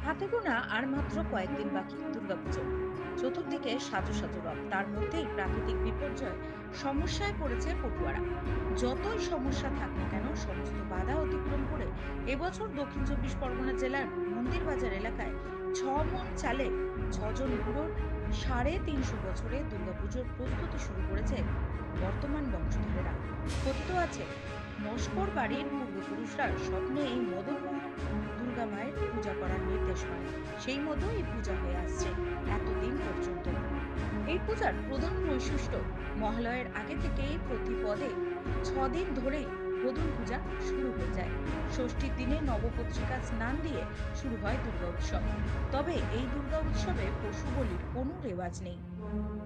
হাতে গোনা আর মাত্র কয়েকদিন বাকি দুর্গাপুজো। চতুর্দিকে সাজো সাজো রব, তার মধ্যেই প্রাকৃতিক বিপর্যয়। সমস্যায় পড়েছে পটুয়ারা। যতই সমস্যা থাক না কেন, সমস্ত বাধা অতিক্রম করে এবছর দক্ষিণ চব্বিশ পরগনা জেলার মন্দির বাজার এলাকায় 6 মণ চালে 6 জন বুড়োর 350 বছরে দুর্গাপুজোর প্রস্তুতি শুরু করেছে বর্তমান বংশধরেরা। কথিত আছে, নস্কর বাড়ির পূর্বপুরুষরা স্বপ্নে এই মদনমোহন দুর্গা মায়ের পূজা করার নির্দেশ পান। সেই মতো এই পূজা হয়ে আসছে এতদিন পর্যন্ত। এই পূজার প্রধান বৈশিষ্ট্য, মহালয়ের আগে থেকেই প্রতি পদে 6 দিন ধরে গোধূলি পূজা শুরু হয়ে যায়। ষষ্ঠীর দিনে নবপত্রিকা স্নান দিয়ে শুরু হয় দুর্গা উৎসব। তবে এই দুর্গা উৎসবে পশু বলির কোনো রেওয়াজ নেই।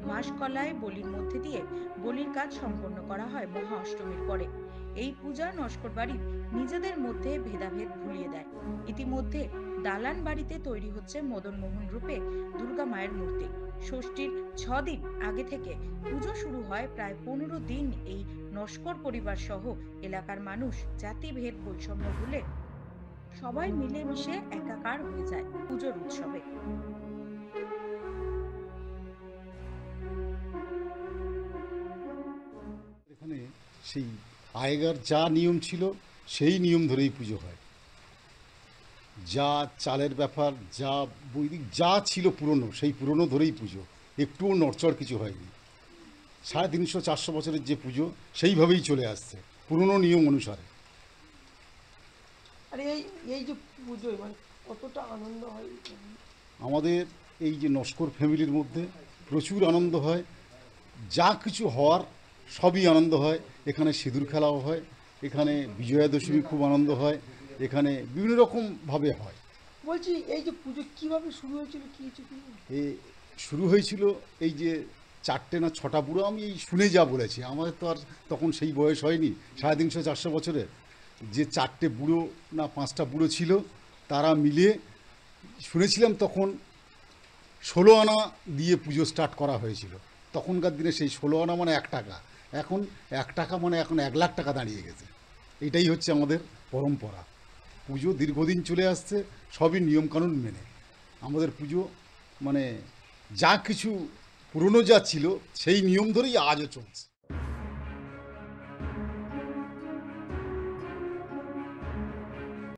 মাসকলায় বলির মধ্যে দিয়ে বলির কাজ সম্পন্ন করা হয় মহা অষ্টমীর পরে। এই পূজা নস্কর বাড়ির নিজেদের মধ্যে ভেদাভেদ ভুলিয়ে দেয়। ইতিমধ্যে দালান বাড়িতে তৈরি হচ্ছে মদনমোহন রূপে দুর্গা মায়ের মূর্তি। ষষ্ঠীর 6 দিন আগে থেকে পুজো শুরু হয়। প্রায় 15 দিন এই নস্কর পরিবার সহ এলাকার মানুষ জাতিভেদ বৈষম্য ভুলে সবাই মিলেমিশে একাকার হয়ে যায় পুজোর উৎসবে। এখানে সেই আগেকার যা নিয়ম ছিল সেই নিয়ম ধরেই পুজো হয়। যা চালের ব্যাপার, যা বৈদিক যা ছিল পুরনো, সেই পুরনো ধরেই পুজো, একটুও নড়চড় কিছু হয়নি। 350-400 বছরের যে পুজো সেইভাবেই চলে আসছে পুরনো নিয়ম অনুসারে। আর এই এই যে পুজোয় মানে কতটা আনন্দ হয়? আমাদের এই যে নস্কর ফ্যামিলির মধ্যে প্রচুর আনন্দ হয়, যা কিছু হওয়ার সবই আনন্দ হয়। এখানে সিঁদুর খেলাও হয়, এখানে বিজয়া দশমী খুব আনন্দ হয়, এখানে বিভিন্ন রকমভাবে হয়। বলছি এই যে পুজো কিভাবে শুরু হয়েছিল, কি কিছু কি? এ শুরু হয়েছিল এই যে 4টে না 6টা বুড়ো, আমি এই শুনে যা বলেছি, আমাদের তো আর তখন সেই বয়স হয়নি 350-400 বছরের। যে 4টে বুড়ো না 5টা বুড়ো ছিল, তারা মিলে শুনেছিলাম তখন 16 আনা দিয়ে পুজো স্টার্ট করা হয়েছিল। তখনকার দিনে সেই 16 আনা মানে 1 টাকা, এখন 1 টাকা মানে এখন 1 লাখ টাকা দাঁড়িয়ে গেছে। এটাই হচ্ছে আমাদের পরম্পরা। পুজো দীর্ঘদিন চলে আসছে, সবই নিয়মকানুন মেনে। আমাদের পুজো মানে যা কিছু পুরনো যা ছিল সেই নিয়ম ধরেই আজও চলছে।